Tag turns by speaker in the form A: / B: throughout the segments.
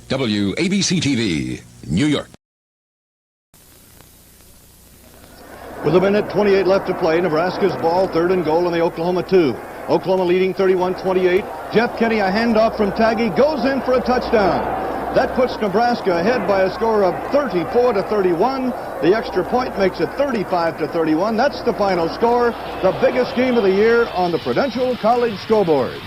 A: WABC-TV, New York.
B: With a minute 28 left to play, Nebraska's ball, 3rd and goal on the Oklahoma 2. Oklahoma leading 31-28. Jeff Kenny, a handoff from Taggy, goes in for a touchdown. That puts Nebraska ahead by a score of 34-31. The extra point makes it 35-31. That's the final score, the biggest game of the year on the Prudential College Scoreboard.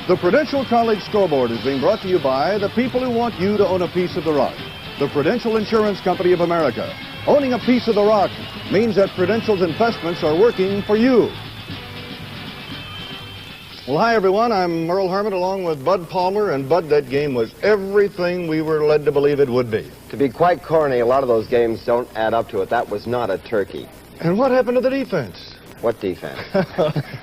B: The Prudential College Scoreboard is being brought to you by the people who want you to own a piece of the rock. The Prudential Insurance Company of America. Owning a piece of the rock means that Prudential's investments are working for you. Well, hi, everyone. I'm Merrill Harmon along with Bud Palmer. And, Bud, that game was everything we were led to believe it would be.
C: To be quite corny, a lot of those games don't add up to it. That was not a turkey.
B: And what happened to the defense?
C: What defense?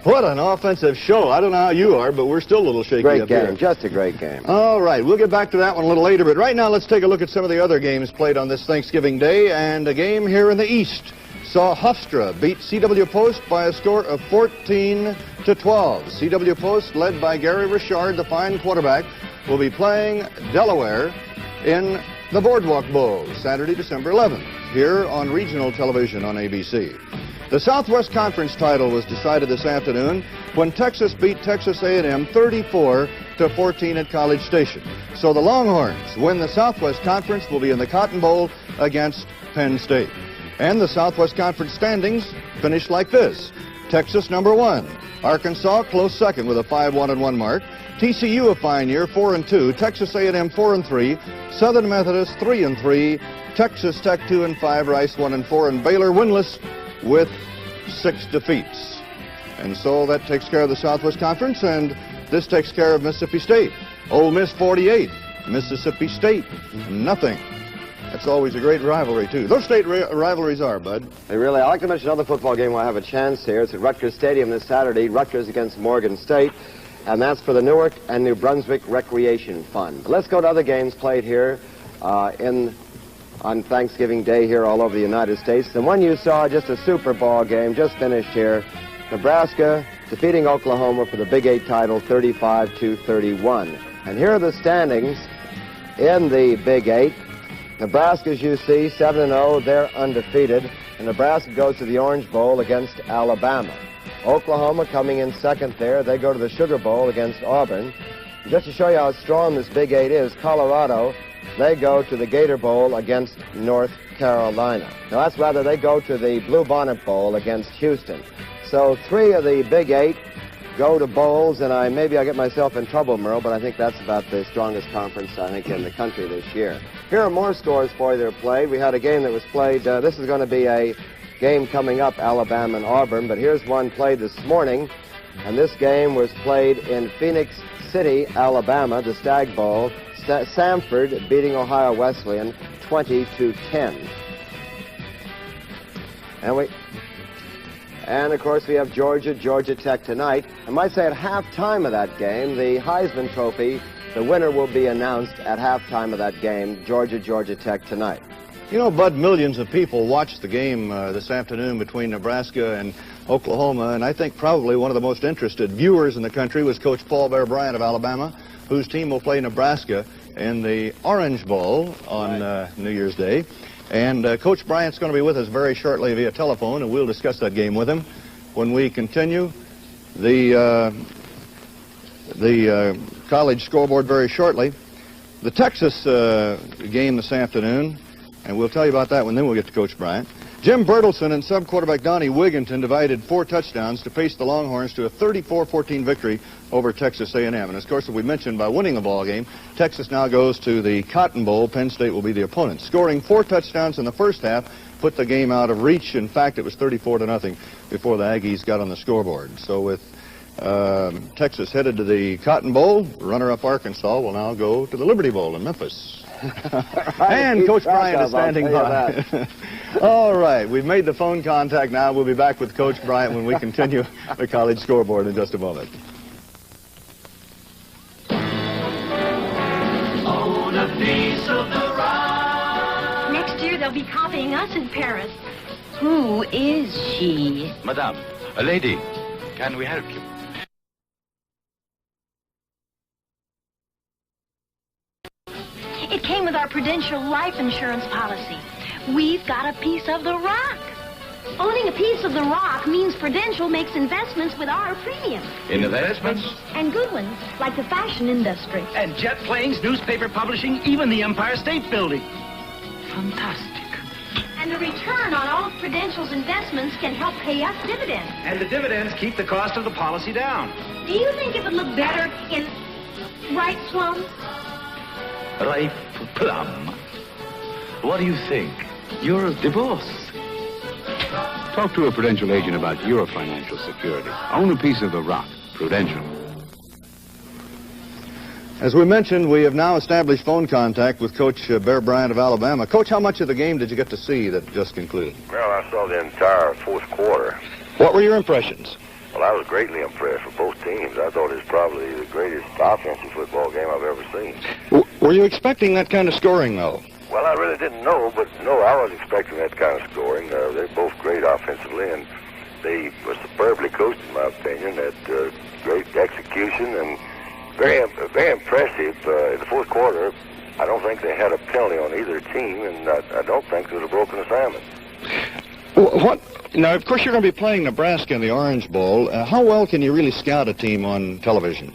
B: What an offensive show. I don't know how you are, but we're still a little shaky
C: Great
B: up
C: game.
B: here.
C: Just a great game.
B: All right. We'll get back to that one a little later. But right now, let's take a look at some of the other games played on this Thanksgiving Day. And a game here in the East saw Hofstra beat C.W. Post by a score of 14-12. C.W. Post, led by Gary Richard, the fine quarterback, will be playing Delaware in the Boardwalk Bowl, Saturday, December 11th, here on regional television on ABC. The Southwest Conference title was decided this afternoon when Texas beat Texas A&M 34-14 at College Station. So the Longhorns win the Southwest Conference, will be in the Cotton Bowl against Penn State. And the Southwest Conference standings finish like this. Texas number 1. Arkansas close second with a 5-1-1 mark. TCU a fine year, 4-2. Texas A&M 4-3. Southern Methodist 3-3. Texas Tech 2-5. Rice 1-4. And Baylor winless with 6 defeats. And so that takes care of the Southwest Conference, and this takes care of Mississippi State. Ole Miss 48. Mississippi State nothing. That's always a great rivalry, too. Those state rivalries are, Bud.
C: They really are. I'd like to mention another football game while I have a chance here. It's at Rutgers Stadium this Saturday. Rutgers against Morgan State. And that's for the Newark and New Brunswick Recreation Fund. But let's go to other games played here on Thanksgiving Day here all over the United States. The one you saw, just a Super Bowl game, just finished here. Nebraska defeating Oklahoma for the Big 8 title, 35-31. And here are the standings in the Big 8. Nebraska, as you see, 7-0. They're undefeated. And Nebraska goes to the Orange Bowl against Alabama. Oklahoma coming in second there. They go to the Sugar Bowl against Auburn. Just to show you how strong this Big 8 is, Colorado, they go to the Gator Bowl against North Carolina. Now, that's rather, they go to the Blue Bonnet Bowl against Houston. So 3 of the Big 8 go to bowls, and maybe I'll get myself in trouble, Merrill, but I think that's about the strongest conference, I think, in the country this year. Here are more scores for you that are played. We had a game that was played. This is going to be a game coming up, Alabama and Auburn, but here's one played this morning, and this game was played in Phoenix City, Alabama, the Stag Bowl. Samford beating Ohio Wesleyan 20-10. And of course we have Georgia Tech tonight. I might say at halftime of that game, the Heisman Trophy, the winner will be announced at halftime of that game, Georgia Tech tonight.
B: You know, Bud, millions of people watched the game this afternoon between Nebraska and Oklahoma, and I think probably one of the most interested viewers in the country was Coach Paul Bear Bryant of Alabama, whose team will play Nebraska in the Orange Bowl on New Year's Day. And Coach Bryant's going to be with us very shortly via telephone, and we'll discuss that game with him when we continue the college scoreboard very shortly. The Texas game this afternoon, and we'll tell you about that one, then we'll get to Coach Bryant. Jim Bertelson and sub-quarterback Donnie Wigginton divided 4 touchdowns to pace the Longhorns to a 34-14 victory over Texas A&M. And, of course, as we mentioned, by winning the ball game, Texas now goes to the Cotton Bowl. Penn State will be the opponent. Scoring 4 touchdowns in the first half put the game out of reach. In fact, it was 34-0 before the Aggies got on the scoreboard. So with Texas headed to the Cotton Bowl, runner-up Arkansas will now go to the Liberty Bowl in Memphis. And Coach Bryant is standing by. All right, we've made the phone contact now. We'll be back with Coach Bryant when we continue the college scoreboard in just a moment.
D: Own a piece of the rock.
E: Next year they'll be copying us in Paris. Who is she?
F: Madame, a lady. Can we help you?
E: It came with our Prudential life insurance policy. We've got a piece of the rock. Owning a piece of the rock means Prudential makes investments with our premium.
F: Investments?
E: And good ones, like the fashion industry.
A: And jet planes, newspaper publishing, even the Empire State Building. Fantastic.
E: And the return on all of Prudential's investments can help pay us dividends.
A: And the dividends keep the cost of the policy down.
E: Do you think it would look better in Right Plum?
F: Ripe plum. What do you think? You're divorced.
G: Talk to a Prudential agent about your financial security. Own a piece of the rock. Prudential.
B: As we mentioned, we have now established phone contact with Coach Bear Bryant of Alabama. Coach, how much of the game did you get to see that just concluded?
H: Well, I saw the entire fourth quarter.
B: What were your impressions?
H: Well, I was greatly impressed with both teams. I thought it was probably the greatest offensive football game I've ever seen.
B: Were you expecting that kind of scoring, though?
H: Well, I really didn't know, but no, I was expecting that kind of scoring. They're both great offensively, and they were superbly coached, in my opinion, at great execution and very impressive. In the fourth quarter, I don't think they had a penalty on either team, and I don't think there was a broken assignment.
B: What? Now, of course, you're going to be playing Nebraska in the Orange Bowl. How well can you really scout a team on television?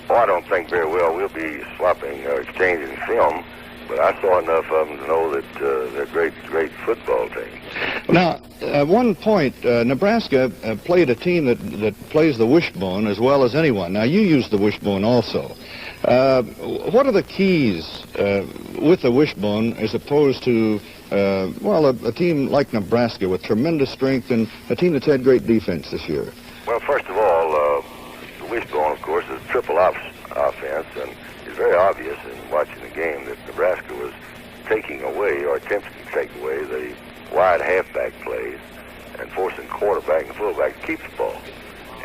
H: Oh, I don't think very well. We'll be swapping, exchanging film. But I saw enough of them to know that they're a great football team.
B: Now, at one point, Nebraska played a team that plays the wishbone as well as anyone. Now, you use the wishbone also. What are the keys with the wishbone as opposed to, a team like Nebraska with tremendous strength and a team that's had great defense this year?
H: Well, first of all, the wishbone, of course, is a triple offense, and it's very obvious in watching the game that Nebraska was taking away or attempting to take away the wide halfback plays and forcing quarterback and fullback to keep the ball.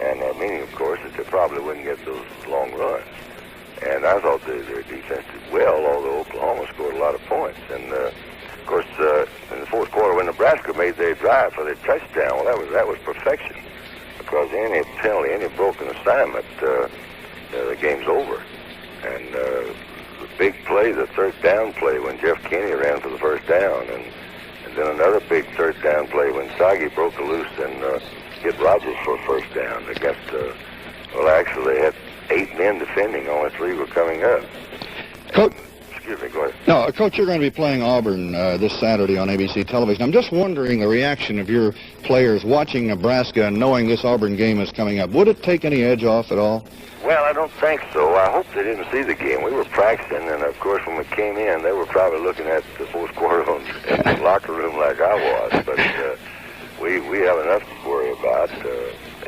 H: And meaning, of course, that they probably wouldn't get those long runs. And I thought their defense did well, although Oklahoma scored a lot of points. And, of course, in the fourth quarter, when Nebraska made their drive for their touchdown, well, that was perfection. Because any penalty, any broken assignment, the game's over. And the big play, the third down play, when Jeff Kinney ran for the first down, and then another big third down play when Sagi broke loose and hit Rogers for a first down against, actually they had 8 men defending, only 3 were coming up.
B: Coach,
H: excuse me, go ahead.
B: No, Coach, you're going to be playing Auburn this Saturday on ABC television. I'm just wondering the reaction of your players watching Nebraska and knowing this Auburn game is coming up. Would it take any edge off at all?
H: Well, I don't think so. I hope they didn't see the game. We were practicing, and of course, when we came in, they were probably looking at the fourth quarter in the locker room like I was. But we have enough to worry about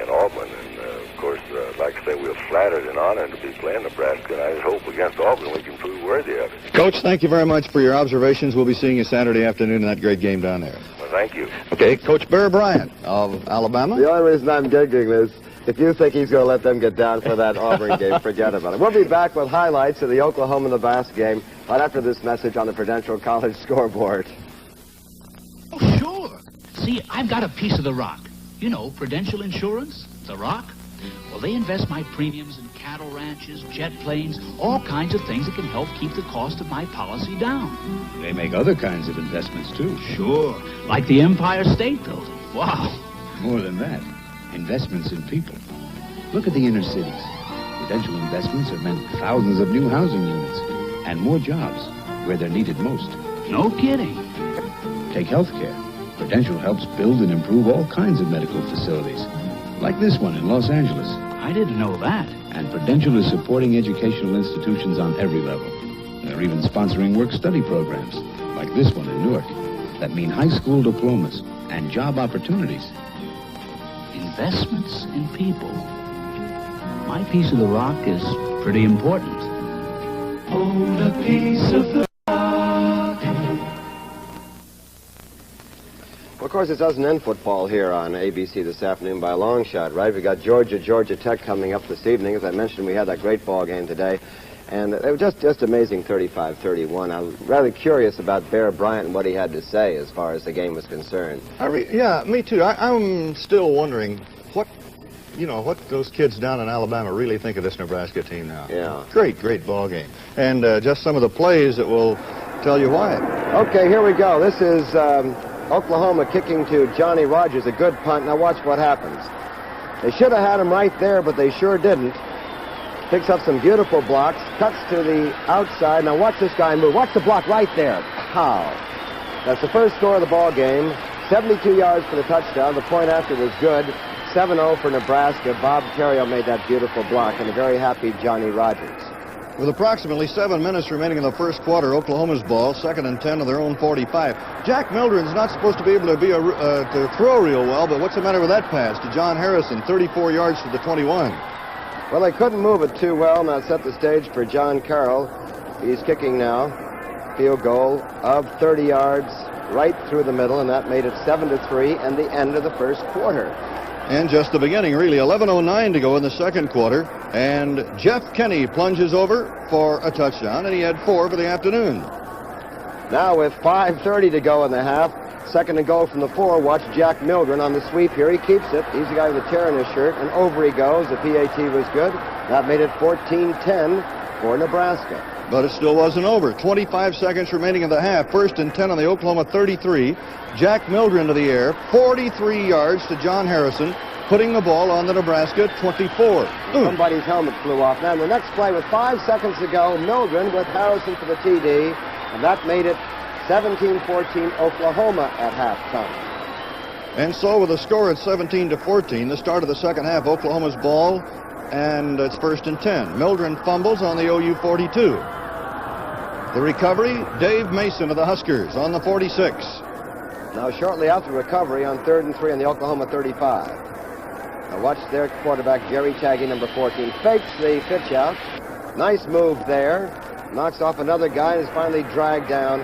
H: in Auburn. And, of course, like I say, we're flattered and honored to be playing Nebraska, and I just hope against Auburn we can prove worthy of it.
B: Coach, thank you very much for your observations. We'll be seeing you Saturday afternoon in that great game down there.
H: Well, thank you.
B: Okay, Coach Bear Bryant of Alabama.
C: The only reason I'm giggling is if you think he's going to let them get down for that Auburn game, forget about it. We'll be back with highlights of the Oklahoma-Nebraska game right after this message on the Prudential College Scoreboard.
I: Oh, sure. See, I've got a piece of the rock. You know, Prudential Insurance, the rock. Well, they invest my premiums in cattle ranches, jet planes, all kinds of things that can help keep the cost of my policy down.
G: They make other kinds of investments, too.
I: Sure. Like the Empire State Building. Wow.
G: More than that. Investments in people. Look at the inner cities. Prudential investments have meant thousands of new housing units and more jobs where they're needed most.
I: No kidding.
G: Take healthcare. Prudential helps build and improve all kinds of medical facilities, like this one in Los Angeles.
I: I didn't know that.
G: And Prudential is supporting educational institutions on every level. They're even sponsoring work-study programs, like this one in Newark, that mean high school diplomas and job opportunities.
I: Investments in people. My piece of the rock is pretty important.
D: Own a piece of the rock.
C: Well, of course, it doesn't end football here on ABC this afternoon by a long shot, right? We got Georgia Tech coming up this evening. As I mentioned, we had that great ball game today. And it was just amazing, 35-31. I'm rather curious about Bear Bryant and what he had to say as far as the game was concerned.
B: Yeah, me too. I'm still wondering you know, what those kids down in Alabama really think of this Nebraska team now.
C: Yeah.
B: Great ball game. And just some of the plays that will tell you why.
C: Okay, here we go. This is Oklahoma kicking to Johnny Rogers, a good punt. Now watch what happens. They should have had him right there, but they sure didn't. Picks up some beautiful blocks, cuts to the outside. Now watch this guy move. Watch the block right there. How? That's the first score of the ball game. 72 yards for the touchdown. The point after was good. 7-0 for Nebraska. Bob Terrio made that beautiful block, and a very happy Johnny Rogers.
B: With approximately 7 minutes remaining in the first quarter, Oklahoma's ball, 2nd and 10 of their own 45. Jack Mildren's not supposed to be able to to throw real well, but what's the matter with that pass to John Harrison, 34 yards to the 21?
C: Well, they couldn't move it too well, and that set the stage for John Carroll. He's kicking now. Field goal of 30 yards right through the middle, and that made it 7-3 and the end of the first quarter.
B: And just the beginning, really. 11:09 to go in the second quarter. And Jeff Kenny plunges over for a touchdown, and he had 4 for the afternoon.
C: Now with 5:30 to go in the half, 2nd and goal from the 4. Watch Jack Mildren on the sweep here. He keeps it. He's the guy with a tear in his shirt, and over he goes. The PAT was good. That made it 14-10 for Nebraska.
B: But it still wasn't over. 25 seconds remaining in the half. 1st and 10 on the Oklahoma 33. Jack Mildren to the air. 43 yards to John Harrison, putting the ball on the Nebraska 24.
C: Somebody's helmet flew off. Now, the next play with 5 seconds to go, Mildren with Harrison for the TD, and that made it 17-14 Oklahoma at halftime.
B: And so with a score at 17-14, the start of the second half, Oklahoma's ball, and it's 1st and 10. Mildren fumbles on the OU 42. The recovery, Dave Mason of the Huskers on the 46.
C: Now, shortly after recovery on 3rd and 3 on the Oklahoma 35. Now, watch their quarterback, Jerry Taggy, number 14, fakes the pitch out. Nice move there. Knocks off another guy and is finally dragged down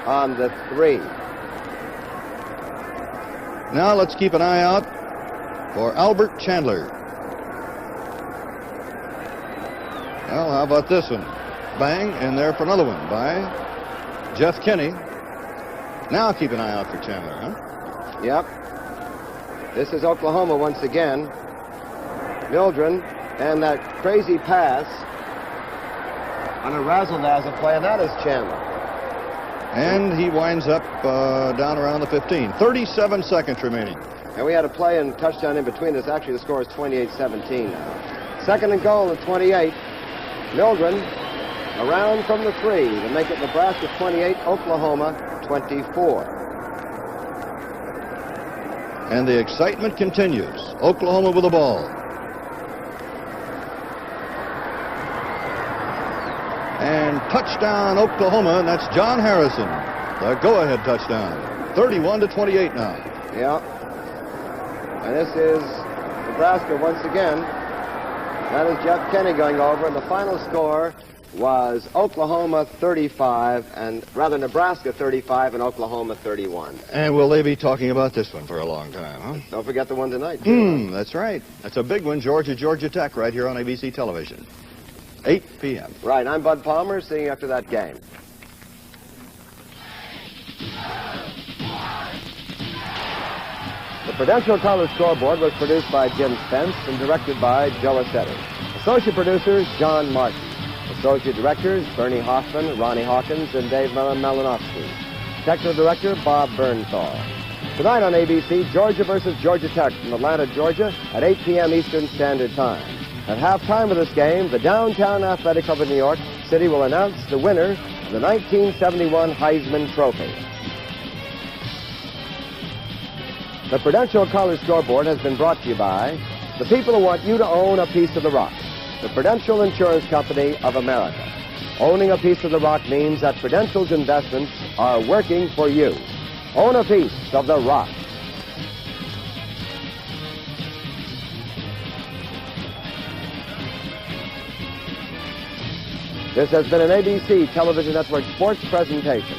C: on the 3.
B: Now let's keep an eye out for Albert Chandler. Well, how about this one? Bang, and there for another one by Jeff Kenny. Now keep an eye out for Chandler, huh?
C: Yep. This is Oklahoma once again. Mildren, and that crazy pass on a razzle-dazzle play, and that is Chandler.
B: And he winds up down around the 15. 37 seconds remaining.
C: And we had a play and touchdown in between us. Actually, the score is 28-17 now. 2nd and goal at 28. Mildren around from the 3 to make it Nebraska 28, Oklahoma 24.
B: And the excitement continues. Oklahoma with the ball. And touchdown Oklahoma, and that's John Harrison. The go-ahead touchdown. 31-28 now.
C: Yeah. And this is Nebraska once again. That is Jeff Kenny going over, and the final score was Oklahoma 35, and rather Nebraska 35 and Oklahoma 31.
B: And will they be talking about this one for a long time, huh?
C: Don't forget the one tonight.
B: That's right. That's a big one, Georgia Tech, right here on ABC television. 8 p.m.
C: Right, I'm Bud Palmer, seeing you after that game. The Prudential College Scoreboard was produced by Jim Spence and directed by Joe Assetti. Associate producers, John Martin. Associate directors, Bernie Hoffman, Ronnie Hawkins, and Dave Malinowski. Technical director, Bob Bernthal. Tonight on ABC, Georgia versus Georgia Tech from Atlanta, Georgia at 8 p.m. Eastern Standard Time. At halftime of this game, the Downtown Athletic Club of New York City will announce the winner of the 1971 Heisman Trophy. The Prudential College Scoreboard has been brought to you by the people who want you to own a piece of the rock, the Prudential Insurance Company of America. Owning a piece of the rock means that Prudential's investments are working for you. Own a piece of the rock. This has been an ABC Television Network sports presentation.